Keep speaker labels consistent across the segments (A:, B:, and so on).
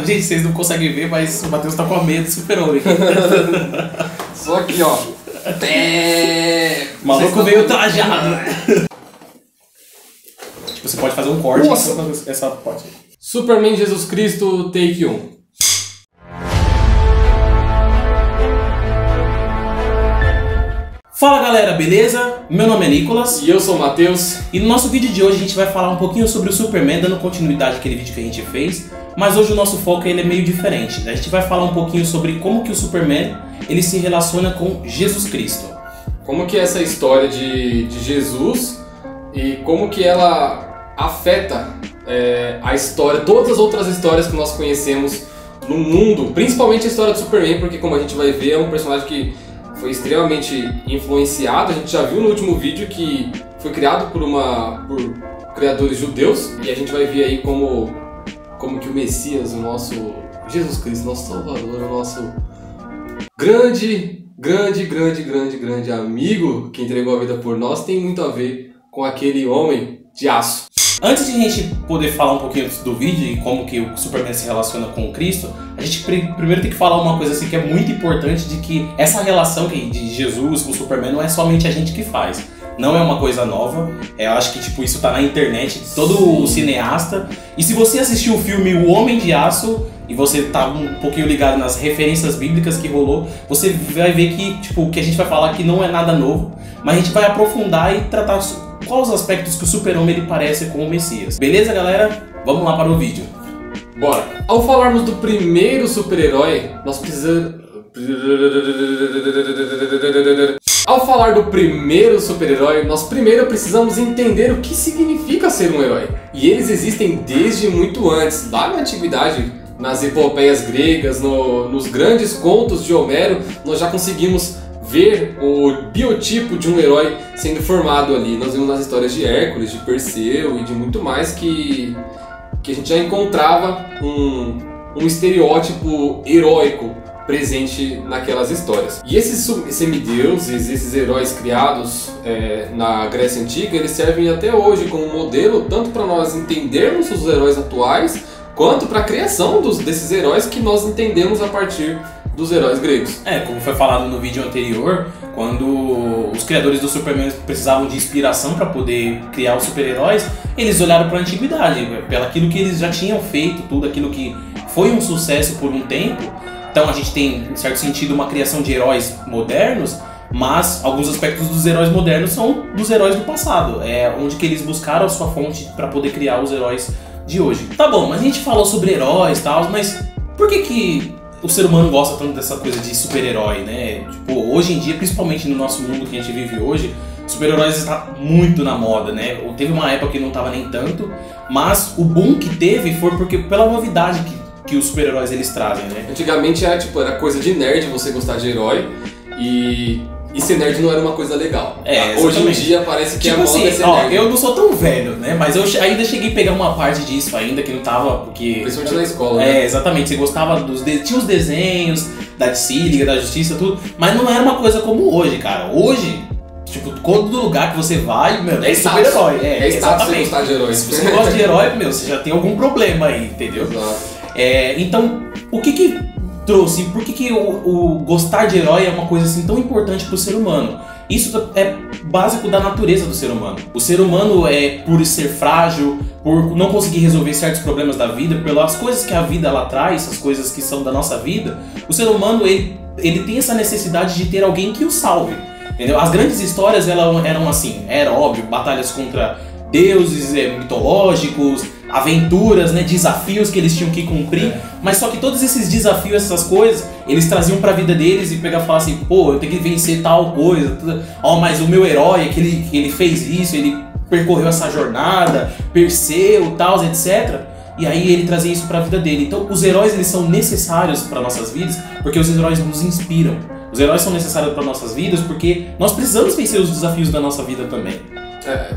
A: Gente, vocês não conseguem ver, mas o Matheus tá com a meia do Super-Homem.
B: Só aqui, ó.
A: O maluco veio trajado. Tipo, você pode fazer um corte.
B: Nossa.
A: Essa parte.
B: Superman Jesus Cristo, take 1.
A: Fala galera, beleza? Meu nome é Nicolas.
B: E eu sou o Matheus.
A: E no nosso vídeo de hoje a gente vai falar um pouquinho sobre o Superman, dando continuidade àquele vídeo que a gente fez. Mas hoje o nosso foco ele é meio diferente. A gente vai falar um pouquinho sobre como que o Superman ele se relaciona com Jesus Cristo.
B: Como que é essa história de Jesus e como que ela afeta a história, todas as outras histórias que nós conhecemos no mundo. Principalmente a história do Superman, porque como a gente vai ver é um personagem que foi extremamente influenciado. A gente já viu no último vídeo que foi criado por criadores judeus. E a gente vai ver aí como que o Messias, o nosso Jesus Cristo, nosso Salvador, o nosso grande amigo que entregou a vida por nós, tem muito a ver com aquele homem de aço.
A: Antes de a gente poder falar um pouquinho do vídeo e como que o Superman se relaciona com o Cristo, a gente primeiro tem que falar uma coisa assim que é muito importante, de que essa relação de Jesus com o Superman não é somente a gente que faz. Não é uma coisa nova. Eu acho que tipo, isso tá na internet, todo cineasta. E se você assistiu o filme O Homem de Aço e você tá um pouquinho ligado nas referências bíblicas que rolou, você vai ver que tipo, o que a gente vai falar aqui não é nada novo, mas a gente vai aprofundar e tratar quais os aspectos que o Super-Homem ele parece com o Messias. Beleza, galera? Vamos lá para o vídeo.
B: Bora! Ao falarmos do primeiro super-herói, nós precisamos... Ao falar do primeiro super-herói, nós primeiro precisamos entender o que significa ser um herói. E eles existem desde muito antes, lá na antiguidade, nas epopeias gregas, nos grandes contos de Homero, nós já conseguimos ver o biotipo de um herói sendo formado ali. Nós vimos nas histórias de Hércules, de Perseu e de muito mais que a gente já encontrava um estereótipo heróico presente naquelas histórias. E esses semideuses, esses heróis criados na Grécia Antiga, eles servem até hoje como modelo tanto para nós entendermos os heróis atuais, quanto para a criação desses heróis que nós entendemos a partir dos heróis gregos.
A: Como foi falado no vídeo anterior, quando os criadores do Superman precisavam de inspiração para poder criar os super-heróis, eles olharam para a antiguidade, pelo aquilo que eles já tinham feito, tudo aquilo que foi um sucesso por um tempo. Então a gente tem, em certo sentido, uma criação de heróis modernos, mas alguns aspectos dos heróis modernos são dos heróis do passado. É onde que eles buscaram a sua fonte para poder criar os heróis de hoje. Tá bom, mas a gente falou sobre heróis e tal, mas por que o ser humano gosta tanto dessa coisa de super-herói, né? Tipo, hoje em dia, principalmente no nosso mundo que a gente vive hoje, super-heróis está muito na moda, né? Teve uma época que não tava nem tanto, mas o boom que teve foi porque pela novidade que os super-heróis eles trazem, né?
B: Antigamente era coisa de nerd você gostar de herói e ser nerd não era uma coisa legal. Hoje em dia parece que
A: tipo
B: a moda
A: assim,
B: é ser nerd.
A: Eu não sou tão velho, né? Mas eu ainda cheguei a pegar uma parte disso ainda que não tava, porque...
B: Principalmente na escola, né?
A: Exatamente. Você gostava tinha os desenhos da DC, Liga da Justiça, tudo, mas não era uma coisa como hoje, cara. Hoje, tipo, todo lugar que você vai, meu, é super-herói.
B: É status você gostar de herói.
A: Se você gosta de herói, meu, você já tem algum problema aí, entendeu?
B: Exato.
A: Então, o que trouxe? Por que o gostar de herói é uma coisa assim tão importante para o ser humano? Isso é básico da natureza do ser humano. O ser humano por ser frágil, por não conseguir resolver certos problemas da vida, pelas coisas que a vida ela traz, as coisas que são da nossa vida, o ser humano ele tem essa necessidade de ter alguém que o salve. Entendeu? As grandes histórias eram assim, era óbvio, batalhas contra deuses mitológicos, aventuras, né, desafios que eles tinham que cumprir, mas só que todos esses desafios, essas coisas, eles traziam pra vida deles e pegavam e falavam assim, pô, eu tenho que vencer tal coisa, mas o meu herói, que ele fez isso, ele percorreu essa jornada, Perseu, tal, etc. E aí ele trazia isso pra vida dele. Então os heróis eles são necessários para nossas vidas, porque os heróis nos inspiram. Os heróis são necessários para nossas vidas porque nós precisamos vencer os desafios da nossa vida também.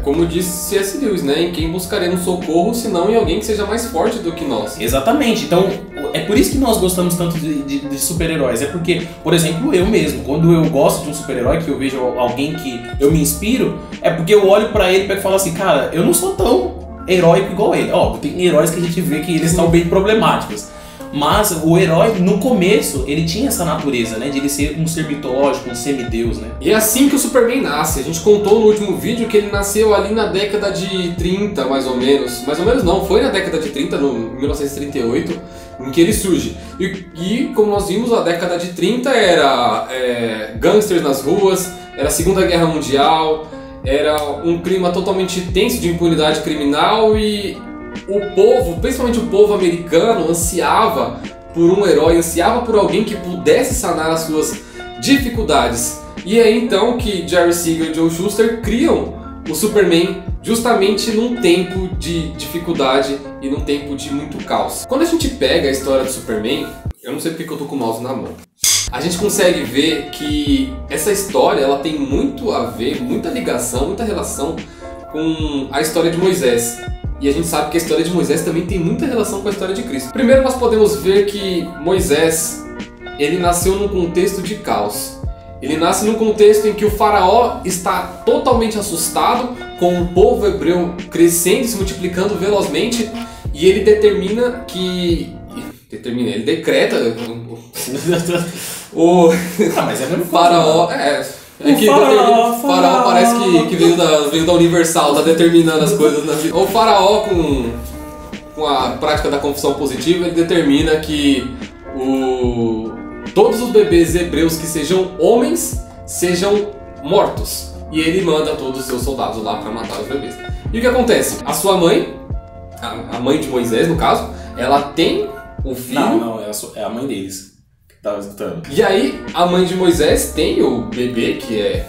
B: Como disse C.S. Lewis, né? Em quem buscaremos socorro, senão em alguém que seja mais forte do que nós.
A: Exatamente. Então, é por isso que nós gostamos tanto de super-heróis. É porque, por exemplo, eu mesmo, quando eu gosto de um super-herói, que eu vejo alguém que eu me inspiro, é porque eu olho pra ele e falo assim, cara, eu não sou tão heróico igual ele. Ó, tem heróis que a gente vê que eles são bem problemáticos. Mas o herói, no começo, ele tinha essa natureza, né? De ele ser um ser mitológico, um semideus, né?
B: E é assim que o Superman nasce. A gente contou no último vídeo que ele nasceu ali na década de 30, mais ou menos. Mais ou menos não, foi na década de 30, no 1938, em que ele surge. E como nós vimos, a década de 30 era gangsters nas ruas, era a Segunda Guerra Mundial, era um clima totalmente tenso de impunidade criminal e o povo, principalmente o povo americano, ansiava por um herói, ansiava por alguém que pudesse sanar as suas dificuldades. E é então que Jerry Siegel e Joe Shuster criam o Superman justamente num tempo de dificuldade e num tempo de muito caos. Quando a gente pega a história do Superman, eu não sei porque que eu tô com o mouse na mão, a gente consegue ver que essa história ela tem muito a ver, muita ligação, muita relação com a história de Moisés. E a gente sabe que a história de Moisés também tem muita relação com a história de Cristo. Primeiro nós podemos ver que Moisés, ele nasceu num contexto de caos. Ele nasce num contexto em que o faraó está totalmente assustado com o povo hebreu crescendo e se multiplicando velozmente e ele ele decreta o
A: mas é mesmo
B: faraó, o faraó parece que veio da Universal, tá determinando as coisas na vida. O faraó, com a prática da confissão positiva, ele determina que todos os bebês hebreus que sejam homens sejam mortos. E ele manda todos os seus soldados lá para matar os bebês. E o que acontece? A sua mãe, a mãe de Moisés no caso, ela tem um filho...
A: Não, é a mãe deles. Tava escutando.
B: E aí, a mãe de Moisés tem o bebê, que é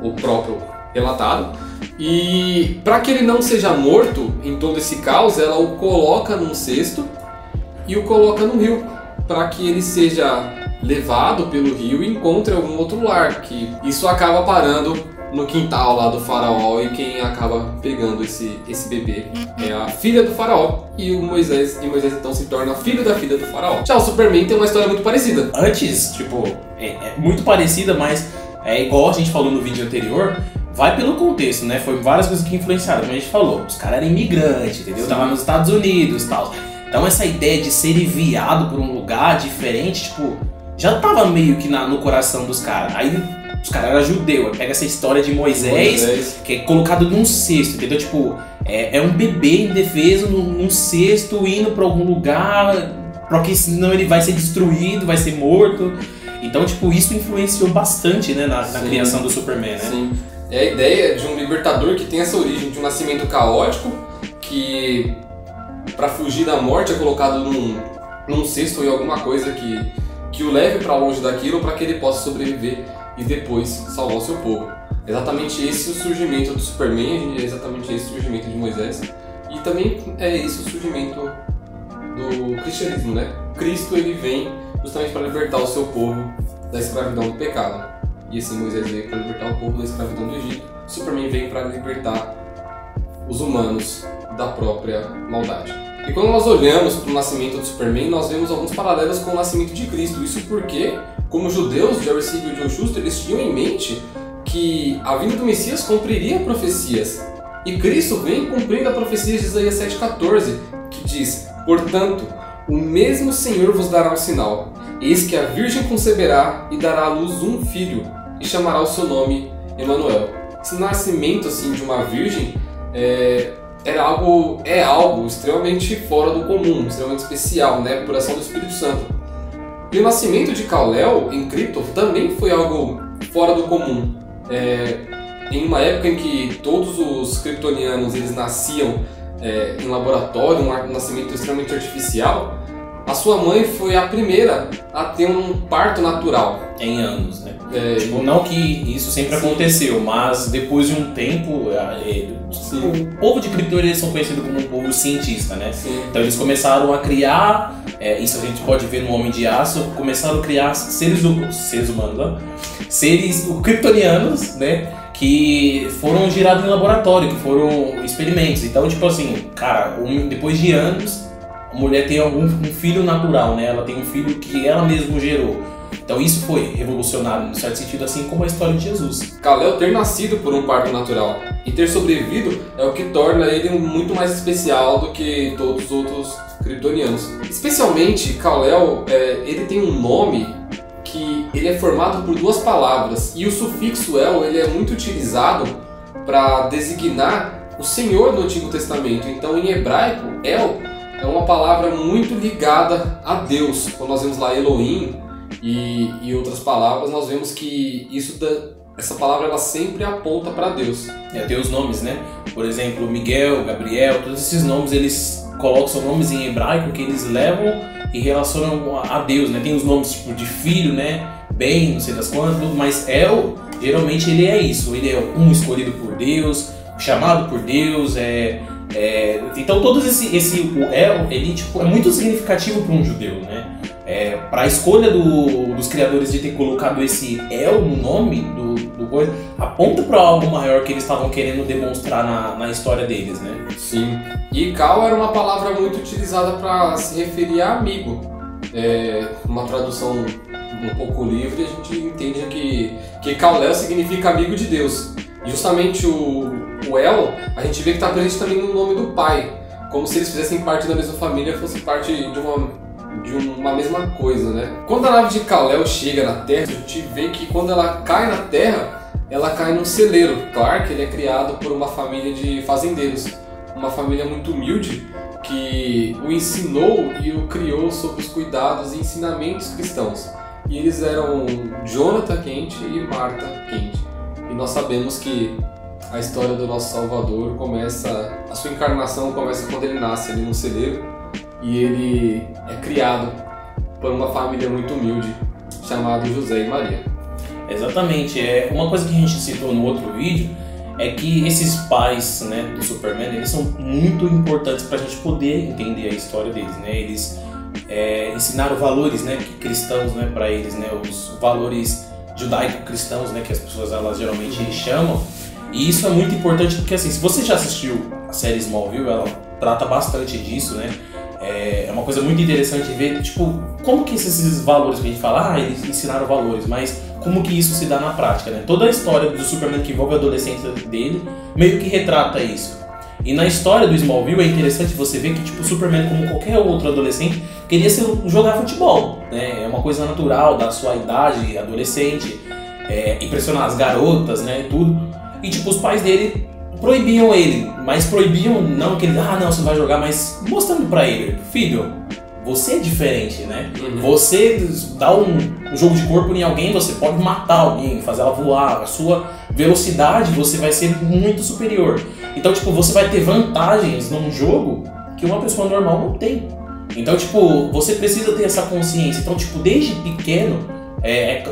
B: o próprio relatado, e para que ele não seja morto em todo esse caos, ela o coloca num cesto e o coloca no rio, para que ele seja levado pelo rio e encontre algum outro lar, que isso acaba parando no quintal lá do faraó e quem acaba pegando esse bebê é a filha do faraó e Moisés então se torna filho da filha do faraó. Já o Superman tem uma história muito parecida.
A: Antes, é muito parecida, mas é igual a gente falou no vídeo anterior, vai pelo contexto, né? Foi várias coisas que influenciaram, como a gente falou. Os caras eram imigrantes, entendeu? Tava nos Estados Unidos e tal. Então essa ideia de ser enviado por um lugar diferente, já tava meio que no coração dos caras. Aí os caras eram judeus, pega essa história de Moisés, que é colocado num cesto, entendeu? É um bebê indefeso num cesto indo pra algum lugar, porque senão ele vai ser destruído, vai ser morto. Então, isso influenciou bastante, né, na criação do Superman, né?
B: Sim. É a ideia de um libertador que tem essa origem de um nascimento caótico, que para fugir da morte é colocado num cesto ou em alguma coisa que o leve para longe daquilo para que ele possa sobreviver e depois salvar o seu povo. Exatamente esse o surgimento do Superman, é exatamente esse o surgimento de Moisés. E também é esse o surgimento do cristianismo, né? Cristo ele vem justamente para libertar o seu povo da escravidão do pecado. E assim Moisés veio para libertar o povo da escravidão do Egito. Superman veio para libertar os humanos da própria maldade. E quando nós olhamos para o nascimento do Superman, nós vemos alguns paralelos com o nascimento de Cristo. Isso porque, como judeus, Jerry Siegel e Joe Shuster, eles tinham em mente que a vinda do Messias cumpriria profecias. E Cristo vem cumprindo a profecia de Isaías 7,14, que diz: portanto, o mesmo Senhor vos dará um sinal. Eis que a Virgem conceberá e dará à luz um filho, e chamará o seu nome Emanuel. Esse nascimento de uma virgem é algo extremamente fora do comum, extremamente especial, né, por ação do Espírito Santo. E o nascimento de Kal-El em Krypton também foi algo fora do comum. Em uma época em que todos os kryptonianos eles nasciam em laboratório, um nascimento extremamente artificial, a sua mãe foi a primeira a ter um parto natural.
A: Em anos, né? Não que isso sempre aconteceu, mas depois de um tempo, o povo de Krypton eles são conhecidos como um povo cientista, né?
B: Sim.
A: Então eles começaram a criar, isso a gente pode ver no Homem de Aço, começaram a criar seres humanos, né? Seres kryptonianos, né? Que foram gerados em laboratório, que foram experimentos. Então, depois de anos, a mulher tem um filho natural, né? Ela tem um filho que ela mesma gerou. Então isso foi revolucionário, no certo sentido, assim como a história de Jesus.
B: Kal-El ter nascido por um parto natural e ter sobrevivido é o que torna ele muito mais especial do que todos os outros kryptonianos. Especialmente, Kal-El, ele tem um nome que ele é formado por duas palavras, e o sufixo El ele é muito utilizado para designar o Senhor do Antigo Testamento. Então, em hebraico, El é uma palavra muito ligada a Deus. Quando nós vemos lá Elohim e outras palavras, nós vemos que essa palavra ela sempre aponta para Deus.
A: Tem os nomes, né? Por exemplo, Miguel, Gabriel, todos esses nomes eles colocam, são nomes em hebraico que eles levam e relacionam a Deus, né? Tem os nomes tipo de filho, né? Bem, não sei das quantas, tudo, mas El, geralmente ele é isso, ele é um escolhido por Deus, chamado por Deus, então todos o El, ele tipo, é muito significativo para um judeu, né? Para a escolha dos criadores de ter colocado esse El no nome do coisa, aponta para algo maior que eles estavam querendo demonstrar na história deles, né?
B: Sim. E Kal era uma palavra muito utilizada para se referir a amigo. Uma tradução um pouco livre, a gente entende que Kal-El significa amigo de Deus. E justamente o El, a gente vê que está presente também no nome do pai, como se eles fizessem parte da mesma família, fossem parte de uma mesma coisa, né? Quando a nave de Kal-El chega na Terra, a gente vê que quando ela cai na Terra, ela cai num celeiro. Clark, ele é criado por uma família de fazendeiros, uma família muito humilde que o ensinou e o criou sob os cuidados e ensinamentos cristãos. E eles eram Jonathan Kent e Martha Kent. E nós sabemos que a história do nosso Salvador a sua encarnação começa quando ele nasce ali no celeiro e ele é criado por uma família muito humilde chamada José e Maria.
A: Exatamente. Uma coisa que a gente citou no outro vídeo é que esses pais, né, do Superman, eles são muito importantes para a gente poder entender a história deles, né? Eles ensinaram valores, né, cristãos, né, para eles, né, os valores judaico-cristãos, né, que as pessoas elas geralmente chamam. E isso é muito importante porque, assim, se você já assistiu a série Smallville, ela trata bastante disso, né? É uma coisa muito interessante ver, tipo, como que esses valores que a gente fala, eles ensinaram valores, mas como que isso se dá na prática, né? Toda a história do Superman que envolve a adolescência dele meio que retrata isso. E na história do Smallville é interessante você ver que, tipo, o Superman, como qualquer outro adolescente, queria jogar futebol, né? É uma coisa natural da sua idade, adolescente, impressionar as garotas, né, e tudo. E, tipo, os pais dele proibiam ele, mas proibiam não que ele, não, você vai jogar, mas mostrando pra ele, filho, você é diferente, né? Você dá um jogo de corpo em alguém, você pode matar alguém, fazer ela voar, a sua velocidade você vai ser muito superior. Então, tipo, você vai ter vantagens num jogo que uma pessoa normal não tem. Então, tipo, você precisa ter essa consciência. Então, tipo, desde pequeno,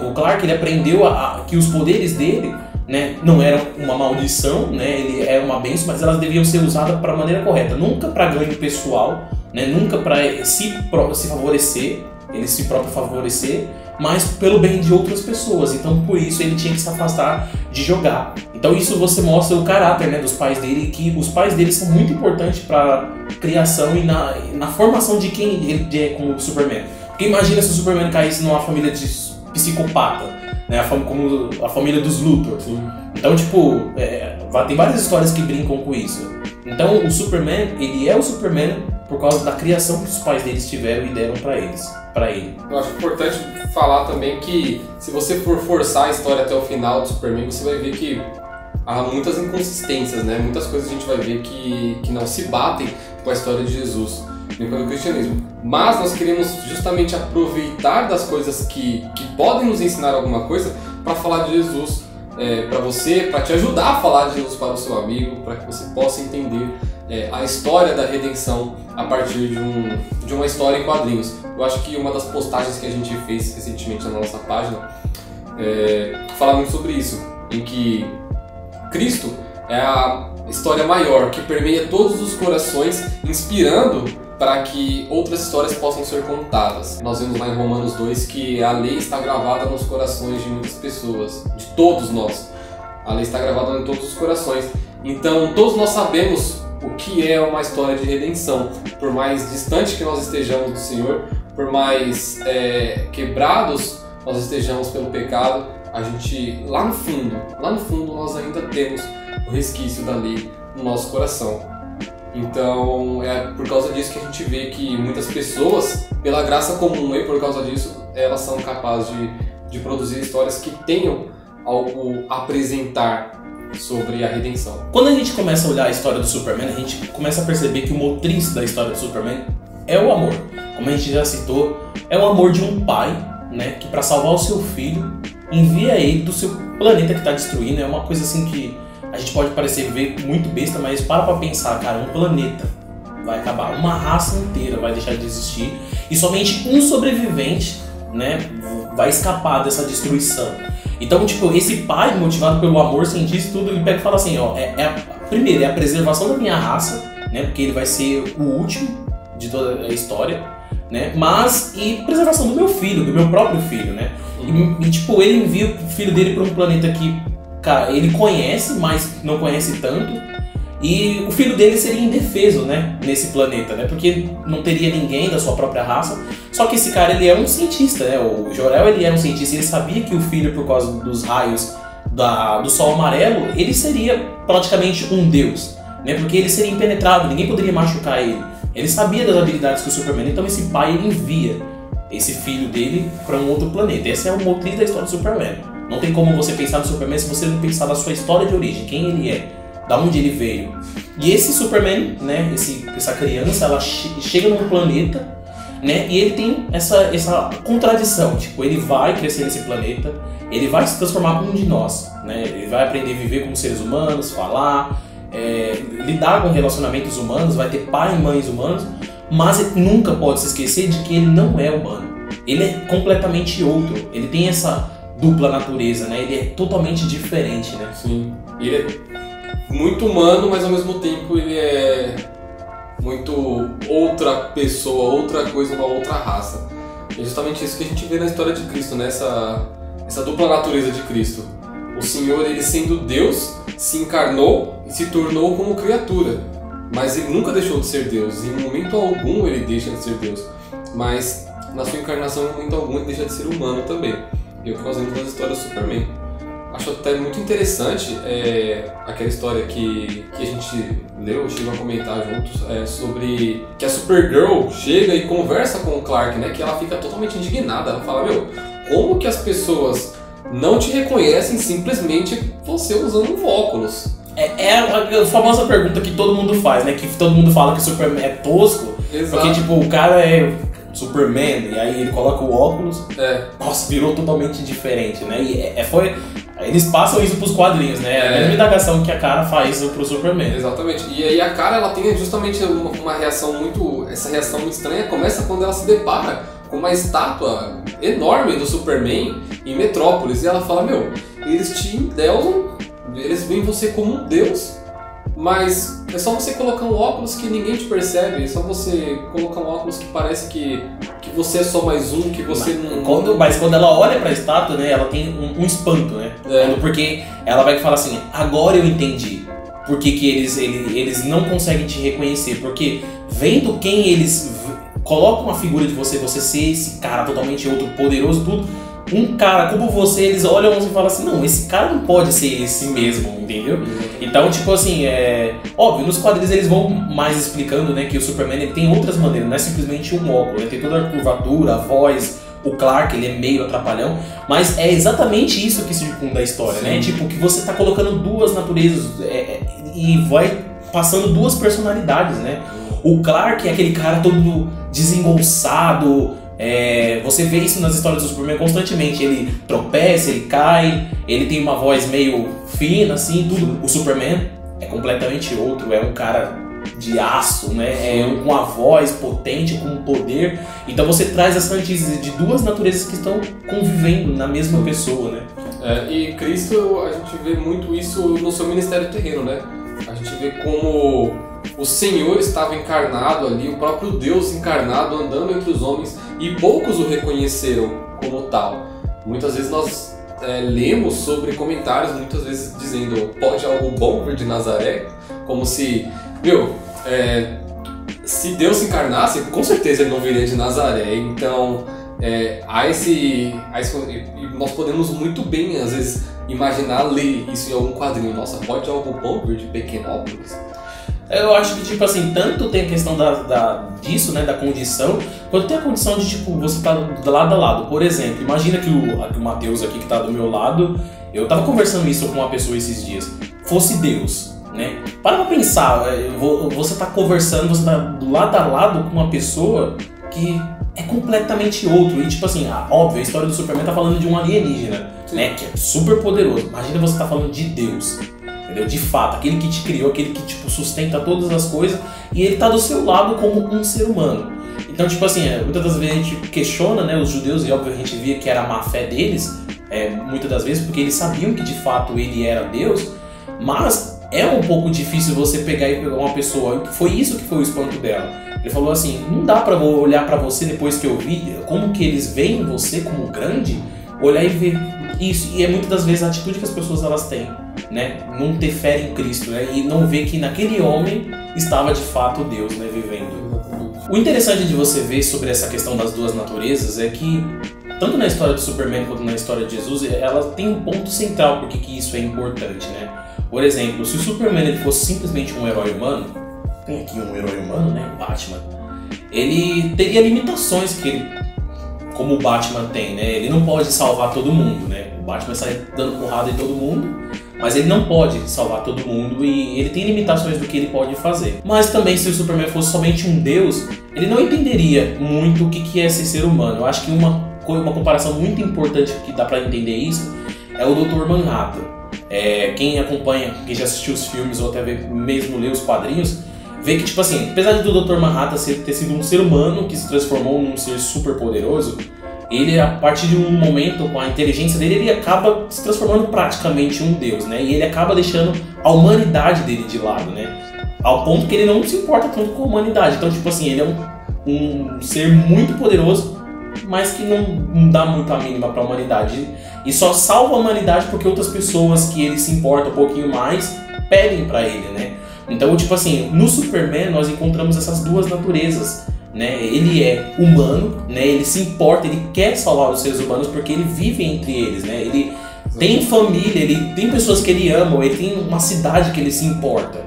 A: o Clark, ele aprendeu que os poderes dele, né, não eram uma maldição, né, ele era uma bênção, mas elas deviam ser usadas para a maneira correta. Nunca para ganho pessoal, né, nunca para se favorecer, ele se próprio favorecer, mas pelo bem de outras pessoas. Então, por isso, ele tinha que se afastar de jogar. Então, isso você mostra o caráter, né, dos pais dele, que os pais dele são muito importantes para a criação e na formação de quem ele é como Superman. Porque imagina se o Superman caísse numa família de psicopata, né, como a família dos Luthor. Então, tipo, tem várias histórias que brincam com isso. Então, o Superman, ele é o Superman por causa da criação que os pais deles tiveram e deram para ele.
B: Eu acho importante falar também que se você for forçar a história até o final do Superman, você vai ver que há muitas inconsistências, né? Muitas coisas a gente vai ver que não se batem com a história de Jesus, nem com o cristianismo. Mas nós queremos justamente aproveitar das coisas que podem nos ensinar alguma coisa para falar de Jesus para você, para te ajudar a falar de Jesus para o seu amigo, para que você possa entender a história da redenção a partir de uma história em quadrinhos. Eu acho que uma das postagens que a gente fez recentemente na nossa página fala muito sobre isso, em que Cristo é a história maior que permeia todos os corações, inspirando para que outras histórias possam ser contadas. Nós vemos lá em Romanos 2 que a lei está gravada nos corações de muitas pessoas, de todos nós. A lei está gravada em todos os corações. Então, todos nós sabemos o que é uma história de redenção. Por mais distante que nós estejamos do Senhor, por mais quebrados nós estejamos pelo pecado, a gente, lá no fundo, nós ainda temos o resquício da lei no nosso coração. Então é por causa disso que a gente vê que muitas pessoas, pela graça comum e por causa disso, elas são capazes de produzir histórias que tenham algo a apresentar sobre a redenção.
A: Quando a gente começa a olhar a história do Superman, a gente começa a perceber que o motriz da história do Superman é o amor. Como a gente já citou, é o amor de um pai, né, que para salvar o seu filho, envia ele do seu planeta que está destruindo. É uma coisa assim que a gente pode parecer ver muito besta, mas para pensar, cara, um planeta vai acabar, uma raça inteira vai deixar de existir e somente um sobrevivente, né, vai escapar dessa destruição. Então, tipo, esse pai, motivado pelo amor cientista e tudo, ele pega e fala assim, ó, primeiro, é a preservação da minha raça, né, porque ele vai ser o último de toda a história, né, mas, e preservação do meu filho, do meu próprio filho, né, e tipo, ele envia o filho dele para um planeta que, cara, ele conhece, mas não conhece tanto, e o filho dele seria indefeso, né, nesse planeta, né, porque não teria ninguém da sua própria raça. Só que esse cara, ele é um cientista, né, o Jor-El, ele era um cientista, ele sabia que o filho, por causa dos raios do sol amarelo, ele seria praticamente um deus, né, porque ele seria impenetrável, ninguém poderia machucar ele. Ele sabia das habilidades que o Superman, então esse pai, ele envia esse filho dele para um outro planeta. Esse é o motivo da história do Superman. Não tem como você pensar no Superman se você não pensar na sua história de origem, quem ele é, da onde ele veio. E esse Superman, né, essa criança, ela chega num planeta, né, e ele tem essa contradição, tipo, ele vai crescer nesse planeta, ele vai se transformar um de nós, né, ele vai aprender a viver como seres humanos, falar, lidar com relacionamentos humanos, vai ter pai e mães humanos, mas ele nunca pode se esquecer de que ele não é humano, ele é completamente outro, ele tem essa dupla natureza, né, ele é totalmente diferente, né.
B: Sim, ele é muito humano, mas ao mesmo tempo ele é muito outra pessoa, outra coisa, uma outra raça. É justamente isso que a gente vê na história de Cristo, né? Essa dupla natureza de Cristo. O Senhor, ele sendo Deus, se encarnou e se tornou como criatura. Mas ele nunca deixou de ser Deus. Em momento algum ele deixa de ser Deus. Mas na sua encarnação, em momento algum, ele deixa de ser humano também. E é o que nós vemos nas histórias do Superman. Acho até muito interessante aquela história que a gente leu, chegou a comentar juntos, sobre que a Supergirl chega e conversa com o Clark, né? Que ela fica totalmente indignada. Ela fala, como que as pessoas não te reconhecem simplesmente você usando um óculos?
A: É a famosa pergunta que todo mundo faz, né? Que todo mundo fala que o Superman é tosco.
B: Exato.
A: Porque, tipo, o cara é Superman, e aí ele coloca o óculos, nossa, virou totalmente diferente, né? E eles passam isso pros quadrinhos, né? É a mesma indagação que a Kara faz pro Superman.
B: Exatamente. E aí a Kara, ela tem justamente uma reação essa reação muito estranha começa quando ela se depara com uma estátua enorme do Superman em Metrópolis. E ela fala, eles te endeusam, eles veem você como um deus, mas é só você colocar um óculos que ninguém te percebe, é só você colocar um óculos que parece que você é só mais um, que você não...
A: Mas quando ela olha pra estátua, né, ela tem um espanto, né? Porque ela vai falar assim, agora eu entendi por que eles não conseguem te reconhecer, porque vendo quem eles colocam a figura de você ser esse cara totalmente outro, poderoso, tudo, um cara como você, eles olham e falam assim, não, esse cara não pode ser esse mesmo, entendeu? Então, tipo assim, óbvio, nos quadrinhos eles vão mais explicando, né, que o Superman ele tem outras maneiras, não é simplesmente um óculos, ele tem toda a curvatura, a voz, o Clark, ele é meio atrapalhão, mas é exatamente isso que circunda a história, né? Tipo, que você tá colocando duas naturezas e vai passando duas personalidades, né? O Clark é aquele cara todo desengonçado, você vê isso nas histórias do Superman constantemente, ele tropeça, ele cai, ele tem uma voz meio fina, assim, tudo. O Superman é completamente outro, é um cara de aço, né? É com a voz potente, com poder. Então você traz essa antítese de duas naturezas que estão convivendo na mesma pessoa, né?
B: E Cristo, a gente vê muito isso no seu ministério terreno, né? A gente vê como o Senhor estava encarnado ali, o próprio Deus encarnado, andando entre os homens, e poucos o reconheceram como tal. Muitas vezes nós lemos sobre comentários, muitas vezes dizendo, pode algo bom vir de Nazaré? Como se, se Deus se encarnasse, com certeza ele não viria de Nazaré. Então, nós podemos muito bem, às vezes, imaginar, ler isso em algum quadrinho. Nossa, pode algo bom vir de Pequenópolis?
A: Eu acho que, tipo assim, tanto tem a questão disso, né, da condição, quanto tem a condição de, tipo, você tá lado a lado. Por exemplo, imagina que o Matheus aqui que tá do meu lado, eu tava conversando isso com uma pessoa esses dias, fosse Deus, né? Para pra pensar, você tá conversando, você tá do lado a lado com uma pessoa que é completamente outro. E, tipo assim, óbvio, a história do Superman tá falando de um alienígena, né, que é super poderoso. Imagina você tá falando de Deus. Entendeu? De fato, aquele que te criou, aquele que tipo, sustenta todas as coisas, e ele tá do seu lado como um ser humano. Então, tipo assim, muitas das vezes a gente questiona, né, os judeus, e óbvio a gente via que era a má fé deles, muitas das vezes, porque eles sabiam que de fato ele era Deus, mas é um pouco difícil você pegar uma pessoa, foi isso que foi o espanto dela. Ele falou assim, não dá pra olhar pra você depois que eu vi, como que eles veem você como grande, olhar e ver isso, e é muitas das vezes a atitude que as pessoas elas têm, né? Não ter fé em Cristo, né? E não ver que naquele homem estava de fato Deus, né? Vivendo. O interessante de você ver sobre essa questão das duas naturezas é que, tanto na história do Superman quanto na história de Jesus, ela tem um ponto central porque que isso é importante, né? Por exemplo, se o Superman ele fosse simplesmente um herói humano, tem aqui um herói humano, né? O Batman. Ele teria limitações que ele, como o Batman tem, né? Ele não pode salvar todo mundo, né? O Batman sai dando porrada em todo mundo, mas ele não pode salvar todo mundo e ele tem limitações do que ele pode fazer. Mas também, se o Superman fosse somente um deus, ele não entenderia muito o que é ser humano. Eu acho que uma comparação muito importante que dá pra entender isso é o Dr. Manhattan. Quem acompanha, quem já assistiu os filmes ou até mesmo lê os quadrinhos, vê que, tipo assim, apesar do Dr. Manhattan ter sido um ser humano que se transformou num ser super poderoso, ele, a partir de um momento, com a inteligência dele, ele acaba se transformando praticamente um deus, né? E ele acaba deixando a humanidade dele de lado, né? Ao ponto que ele não se importa tanto com a humanidade. Então, tipo assim, ele é um ser muito poderoso, mas que não dá muito a mínima para a humanidade. E só salva a humanidade porque outras pessoas que ele se importa um pouquinho mais pedem para ele, né? Então, tipo assim, no Superman nós encontramos essas duas naturezas, né? Ele é humano, né? Ele se importa, ele quer salvar os seres humanos porque ele vive entre eles, né? Ele tem família, ele tem pessoas que ele ama, ele tem uma cidade que ele se importa,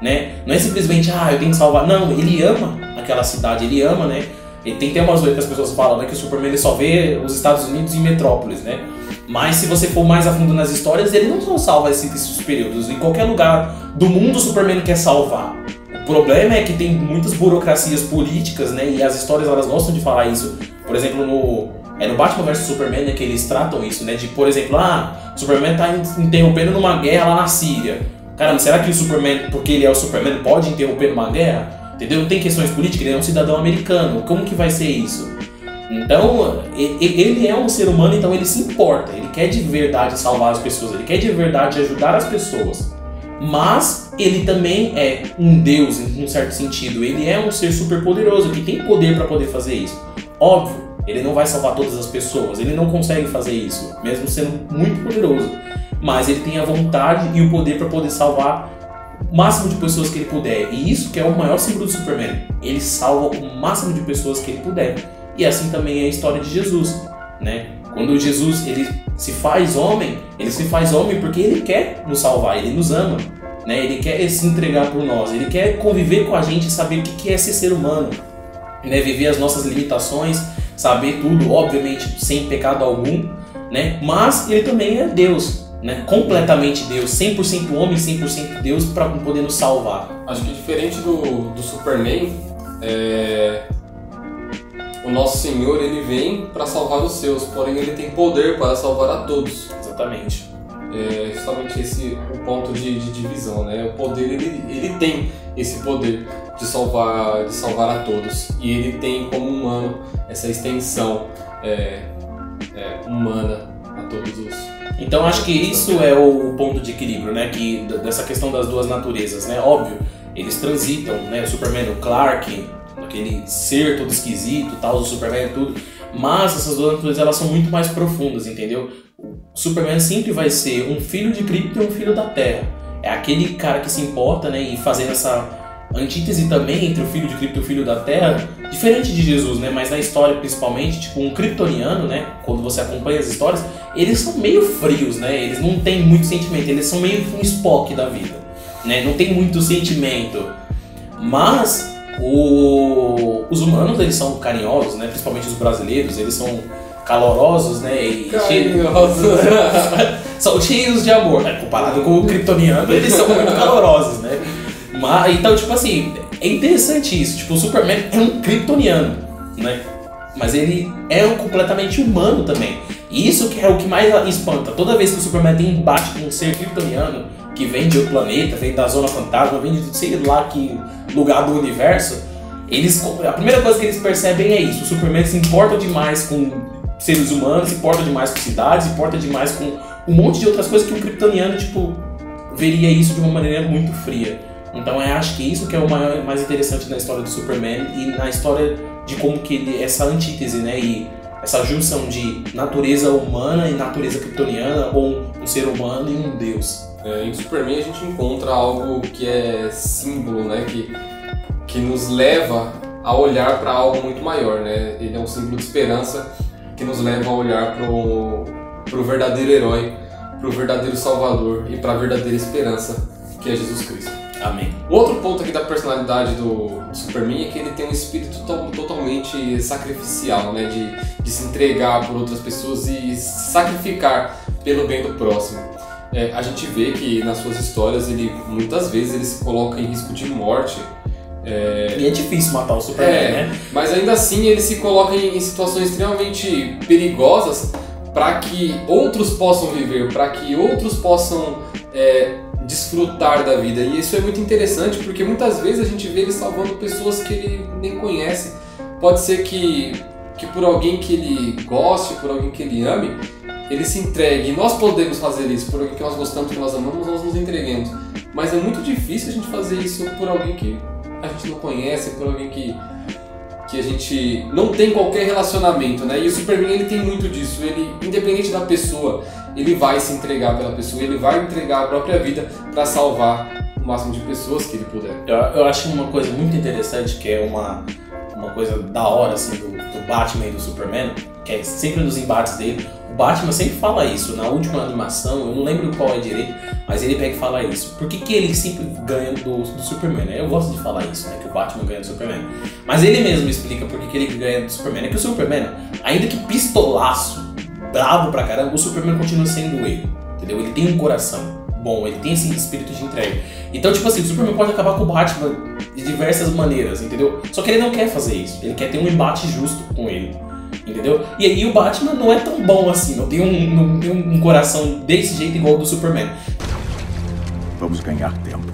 A: né? Não é simplesmente, eu tenho que salvar. Não, ele ama aquela cidade, ele ama, né? E tem umas coisas que as pessoas falam, né? Que o Superman ele só vê os Estados Unidos em metrópoles, né? Mas se você for mais a fundo nas histórias, ele não só salva esses períodos. Em qualquer lugar do mundo o Superman quer salvar. O problema é que tem muitas burocracias políticas, né? E as histórias elas gostam de falar isso. Por exemplo, no Batman vs Superman, né, que eles tratam isso, né? De, por exemplo, o Superman tá interrompendo numa guerra lá na Síria. Caramba, será que o Superman, porque ele é o Superman, pode interromper uma guerra? Entendeu? Não tem questões políticas, ele é um cidadão americano. Como que vai ser isso? Então, ele é um ser humano, então ele se importa. Ele quer de verdade salvar as pessoas, ele quer de verdade ajudar as pessoas. Mas ele também é um deus, em um certo sentido. Ele é um ser super poderoso, que tem poder para poder fazer isso. Óbvio, ele não vai salvar todas as pessoas, ele não consegue fazer isso, mesmo sendo muito poderoso. Mas ele tem a vontade e o poder para poder salvar o máximo de pessoas que ele puder. E isso que é o maior símbolo do Superman. Ele salva o máximo de pessoas que ele puder. E assim também é a história de Jesus, né? Quando Jesus ele se faz homem porque ele quer nos salvar, ele nos ama, né? Ele quer se entregar por nós, ele quer conviver com a gente e saber o que é ser humano, né? Viver as nossas limitações, saber tudo, obviamente sem pecado algum, né? Mas ele também é Deus, né? Completamente Deus, 100% homem, 100% Deus para poder nos salvar.
B: Acho que diferente do Superman, o nosso Senhor ele vem para salvar os seus, porém ele tem poder para salvar a todos.
A: Exatamente.
B: É justamente esse o ponto de divisão, né? O poder ele tem esse poder de salvar a todos, e ele tem como humano essa extensão humana a todos os.
A: Então acho que isso é o ponto de equilíbrio, né? Que dessa questão das duas naturezas, né? Óbvio, eles transitam, né? O Superman, o Clark, aquele ser todo esquisito, tal, o Superman e tudo. Mas essas duas naturezas elas são muito mais profundas, entendeu? O Superman sempre vai ser um filho de Krypton e um filho da Terra. É aquele cara que se importa, né? E fazendo essa antítese também entre o filho de Krypton e o filho da Terra, diferente de Jesus, né? Mas na história principalmente, tipo um kryptoniano, né? Quando você acompanha as histórias, eles são meio frios, né? Eles não têm muito sentimento, eles são meio um Spock da vida, né? Não tem muito sentimento. Mas os humanos, eles são carinhosos, né? Principalmente os brasileiros, eles são calorosos, né? E são cheios de amor, né? Comparado com o kryptoniano, eles são muito calorosos, né? Então, tipo assim, é interessante isso. Tipo, o Superman é um kryptoniano, né? Mas ele é completamente humano também. E isso que é o que mais espanta. Toda vez que o Superman tem embate com um ser kryptoniano, que vem de outro planeta, vem da Zona Fantasma, vem de sei lá que lugar do universo, a primeira coisa que eles percebem é isso. O Superman se importa demais com seres humanos, se importa demais com cidades, se importa demais com um monte de outras coisas que um kryptoniano, tipo, veria isso de uma maneira muito fria. Então eu acho que isso que é o mais interessante na história do Superman e na história de como que ele, essa antítese, né, e essa junção de natureza humana e natureza kryptoniana, ou um ser humano e um deus.
B: Em Superman a gente encontra algo que é símbolo, né, que nos leva a olhar para algo muito maior, né? Ele é um símbolo de esperança que nos leva a olhar pro verdadeiro herói, pro verdadeiro salvador e para a verdadeira esperança, que é Jesus Cristo.
A: Amém.
B: O outro ponto aqui da personalidade do Superman é que ele tem um espírito totalmente sacrificial, né? De se entregar por outras pessoas e se sacrificar pelo bem do próximo. A gente vê que nas suas histórias muitas vezes ele se coloca em risco de morte.
A: E é difícil matar o Superman, né?
B: Mas ainda assim ele se coloca em situações extremamente perigosas para que outros possam viver, para que outros possam desfrutar da vida. E isso é muito interessante porque muitas vezes a gente vê ele salvando pessoas que ele nem conhece. Pode ser que por alguém que ele goste, por alguém que ele ame, ele se entregue. E nós podemos fazer isso por alguém que nós gostamos, que nós amamos, nós nos entreguemos. Mas é muito difícil a gente fazer isso por alguém que a gente não conhece, por alguém que a gente não tem qualquer relacionamento, né? E o Superman, ele tem muito disso. Ele, independente da pessoa, ele vai se entregar pela pessoa, ele vai entregar a própria vida para salvar o máximo de pessoas que ele puder.
A: Eu acho uma coisa muito interessante, que é uma coisa da hora, assim, do Batman e do Superman, que é sempre nos embates dele. O Batman sempre fala isso. Na última animação, eu não lembro qual é direito, mas ele pega e fala isso. Por que ele sempre ganha do Superman, né? Eu gosto de falar isso, né? Que o Batman ganha do Superman. Mas ele mesmo explica por que ele ganha do Superman. É que o Superman, ainda que pistolaço, bravo pra caramba, o Superman continua sendo ele, entendeu? Ele tem um coração bom, ele tem esse espírito de entrega. Então, tipo assim, o Superman pode acabar com o Batman de diversas maneiras, entendeu? Só que ele não quer fazer isso. Ele quer ter um embate justo com ele. Entendeu? E aí o Batman não é tão bom assim, não tem um coração desse jeito igual ao do Superman.
C: Vamos ganhar tempo.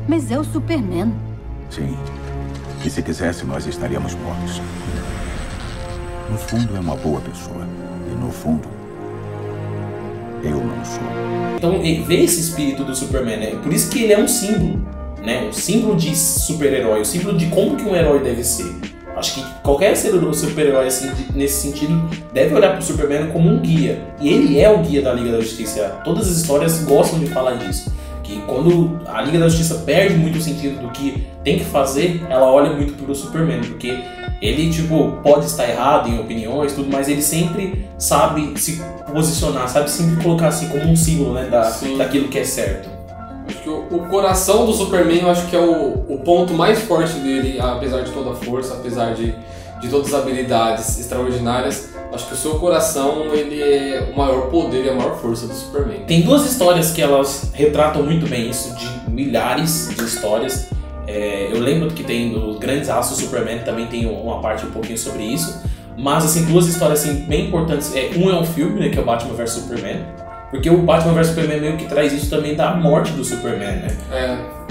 D: Mas é o Superman.
C: Sim. E se quisesse, nós estaríamos mortos. No fundo, é uma boa pessoa. E no fundo, eu não sou.
A: Então, ver esse espírito do Superman, né? Por isso que ele é um símbolo, né? Um símbolo de super-herói, um símbolo de como que um herói deve ser. Acho que qualquer super-herói assim, nesse sentido deve olhar para o Superman como um guia. E ele é o guia da Liga da Justiça. Todas as histórias gostam de falar disso. Que quando a Liga da Justiça perde muito o sentido do que tem que fazer, ela olha muito para o Superman. Porque ele, tipo, pode estar errado em opiniões, tudo, mas ele sempre sabe se posicionar, sabe sempre colocar assim como um símbolo, né, daquilo que é certo.
B: Acho que o coração do Superman, eu acho que é o ponto mais forte dele, apesar de toda a força, apesar de todas as habilidades extraordinárias. Acho que o seu coração, ele é o maior poder e a maior força do Superman.
A: Tem duas histórias que elas retratam muito bem isso, de milhares de histórias. Eu lembro que tem nos Grandes Astros do Superman, também tem uma parte um pouquinho sobre isso. Mas, assim, duas histórias assim, bem importantes. Um é um filme, né, que é o Batman vs Superman. Porque o Batman vs Superman meio que traz isso também da morte do Superman, né?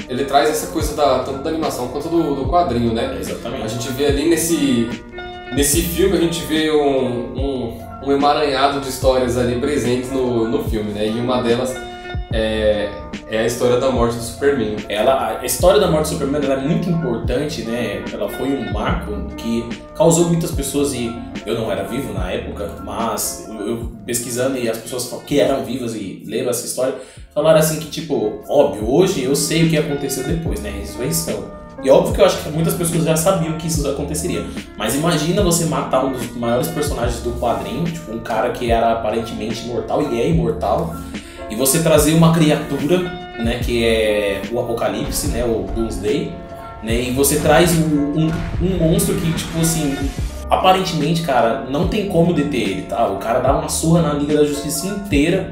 B: Ele traz essa coisa tanto da animação quanto do quadrinho, né?
A: Exatamente.
B: A gente vê ali nesse filme, a gente vê um emaranhado de histórias ali presentes no filme, né? E uma delas é a história da morte do Superman.
A: A história da morte do Superman ela é muito importante, né? Ela foi um marco que causou muitas pessoas, e eu não era vivo na época, mas eu pesquisando e as pessoas que eram vivas e leram essa história, falaram assim que, tipo, óbvio, hoje eu sei o que aconteceu depois, né? Ressurreição. E óbvio que eu acho que muitas pessoas já sabiam que isso aconteceria. Mas imagina você matar um dos maiores personagens do quadrinho, tipo, um cara que era aparentemente imortal e é imortal, e você trazer uma criatura, né, que é o Apocalipse, né, o Doomsday, né? E você traz um monstro que, tipo assim, aparentemente, cara, não tem como deter ele, tá? O cara dá uma surra na Liga da Justiça inteira.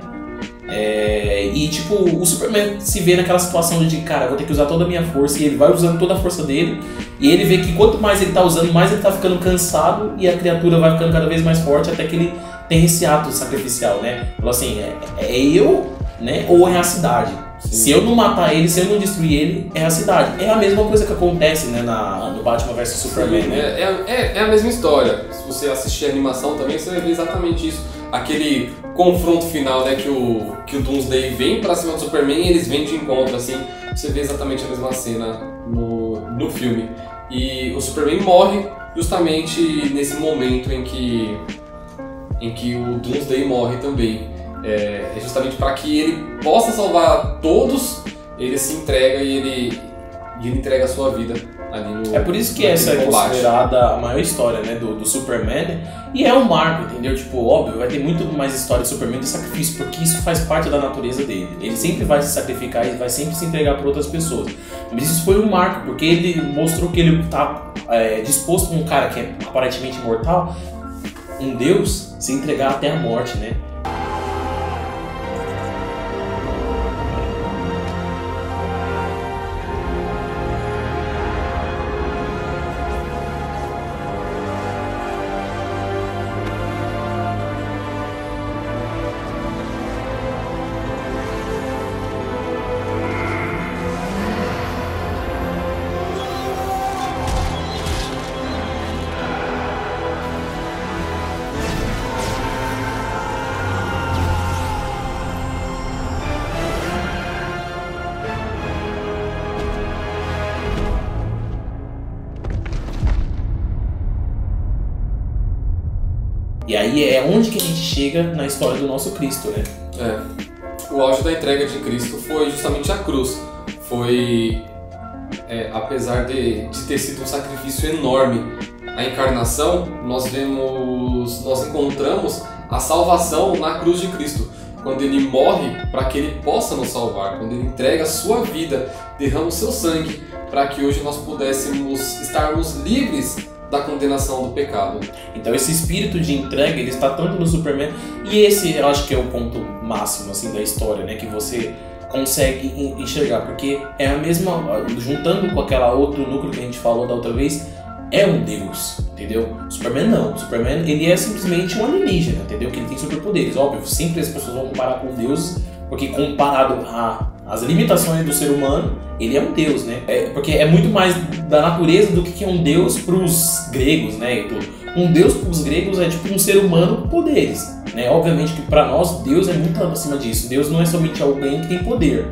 A: E tipo, o Superman se vê naquela situação de, cara, eu vou ter que usar toda a minha força, e ele vai usando toda a força dele, e ele vê que quanto mais ele tá usando, mais ele tá ficando cansado, e a criatura vai ficando cada vez mais forte, até que ele tem esse ato sacrificial, né? Fala assim, é eu, né, ou é a cidade? Sim. Se eu não matar ele, se eu não destruir ele, é a cidade. É a mesma coisa que acontece, né, no Batman vs Superman, né?
B: É a mesma história. Se você assistir a animação também, você vai ver exatamente isso. Aquele confronto final, né, que o Doomsday vem pra cima do Superman e eles vêm de encontro, assim. Você vê exatamente a mesma cena no filme. E o Superman morre justamente nesse momento em que o Doomsday morre também. É justamente para que ele possa salvar todos, ele se entrega e ele entrega a sua vida ali no.
A: É por isso que essa é considerada a maior história, né, do Superman, né? E é um marco, entendeu? Tipo, óbvio, vai ter muito mais história de Superman de sacrifício, porque isso faz parte da natureza dele. Ele sempre vai se sacrificar e vai sempre se entregar para outras pessoas. Mas isso foi um marco, porque ele mostrou que ele tá disposto com um cara que é aparentemente imortal, um deus, se entregar até a morte, né? E aí é onde que a gente chega na história do nosso Cristo, né?
B: O auge da entrega de Cristo foi justamente a cruz. Foi, apesar de ter sido um sacrifício enorme, a encarnação, nós encontramos a salvação na cruz de Cristo. Quando ele morre para que ele possa nos salvar, quando ele entrega a sua vida, derrama o seu sangue, para que hoje nós pudéssemos estarmos livres da condenação do pecado.
A: Então esse espírito de entrega, ele está tanto no Superman, e esse eu acho que é o ponto máximo assim da história, né, que você consegue enxergar, porque é a mesma, juntando com aquela outro núcleo que a gente falou da outra vez, é um deus, entendeu? Superman não, Superman ele é simplesmente um alienígena, entendeu? Que ele tem superpoderes, óbvio, sempre as pessoas vão comparar com Deus, porque comparado às limitações do ser humano, ele é um deus, né? Porque é muito mais da natureza do que é um deus para os gregos, né? E tudo. Um deus para os gregos é tipo um ser humano com poderes, né? Obviamente que para nós Deus é muito acima disso. Deus não é somente alguém que tem poder,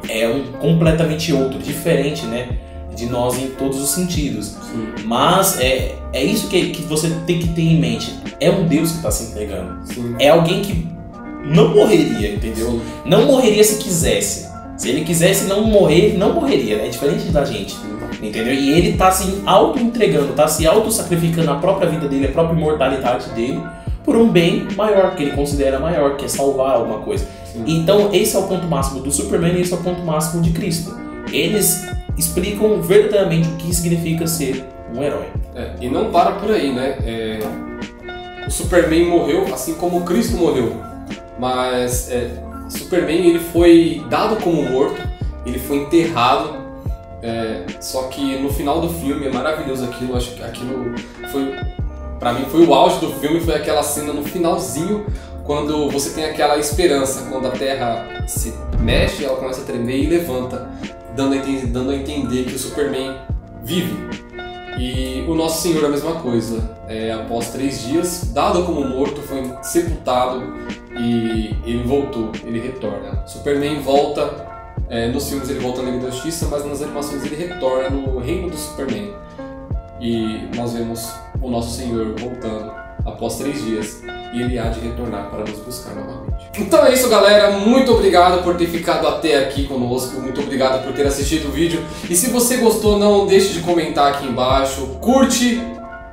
A: é um completamente outro, diferente, né? De nós em todos os sentidos.
B: Sim.
A: Mas é isso que você tem que ter em mente. É um Deus que está se entregando.
B: Sim.
A: É alguém que não morreria, entendeu?
B: Sim.
A: Não morreria se quisesse. Se ele quisesse não morrer, ele não morreria, né? É diferente da gente, entendeu? E ele tá se auto-entregando, tá se auto-sacrificando a própria vida dele, a própria imortalidade dele, por um bem maior, que ele considera maior, que é salvar alguma coisa.
B: Sim.
A: Então esse é o ponto máximo do Superman e esse é o ponto máximo de Cristo. Eles explicam verdadeiramente o que significa ser um herói.
B: E não para por aí, né? O Superman morreu assim como Cristo morreu, mas Superman ele foi dado como morto, ele foi enterrado, só que no final do filme é maravilhoso aquilo. Acho que aquilo foi, pra mim, foi o auge do filme, foi aquela cena no finalzinho, quando você tem aquela esperança, quando a Terra se mexe, ela começa a tremer e levanta, dando a entender que o Superman vive. E o Nosso Senhor é a mesma coisa. Após 3 dias, dado como morto, foi sepultado e ele voltou, ele retorna. Superman volta, nos filmes ele volta na Liga da Justiça, mas nas animações ele retorna no reino do Superman. E nós vemos o Nosso Senhor voltando após 3 dias e ele há de retornar para nos buscar novamente. Então é isso, galera, muito obrigado por ter ficado até aqui conosco, muito obrigado por ter assistido o vídeo, e se você gostou, não deixe de comentar aqui embaixo, curte,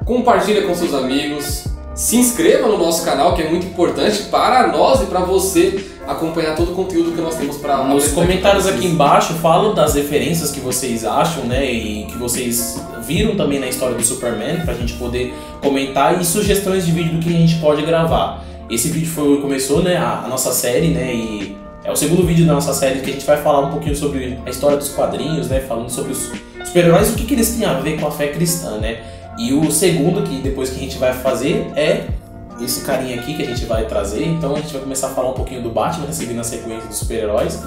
B: compartilha com seus amigos Se inscreva no nosso canal, que é muito importante para nós e para você acompanhar todo o conteúdo que nós temos para
A: nos comentários aqui embaixo, falam das referências que vocês acham, né, e que vocês viram também na história do Superman, pra gente poder comentar, e sugestões de vídeo do que a gente pode gravar. Esse vídeo começou, né, a nossa série, né, e é o segundo vídeo da nossa série que a gente vai falar um pouquinho sobre a história dos quadrinhos, né, falando sobre os super-heróis, o que eles têm a ver com a fé cristã, né. E o segundo, que depois que a gente vai fazer, é esse carinha aqui que a gente vai trazer. Então a gente vai começar a falar um pouquinho do Batman, seguindo a sequência dos super-heróis.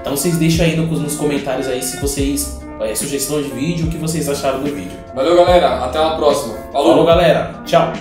A: Então vocês deixam aí nos comentários aí se vocês sugestão de vídeo, o que vocês acharam do vídeo.
B: Valeu, galera, até a próxima.
A: Falou galera, tchau.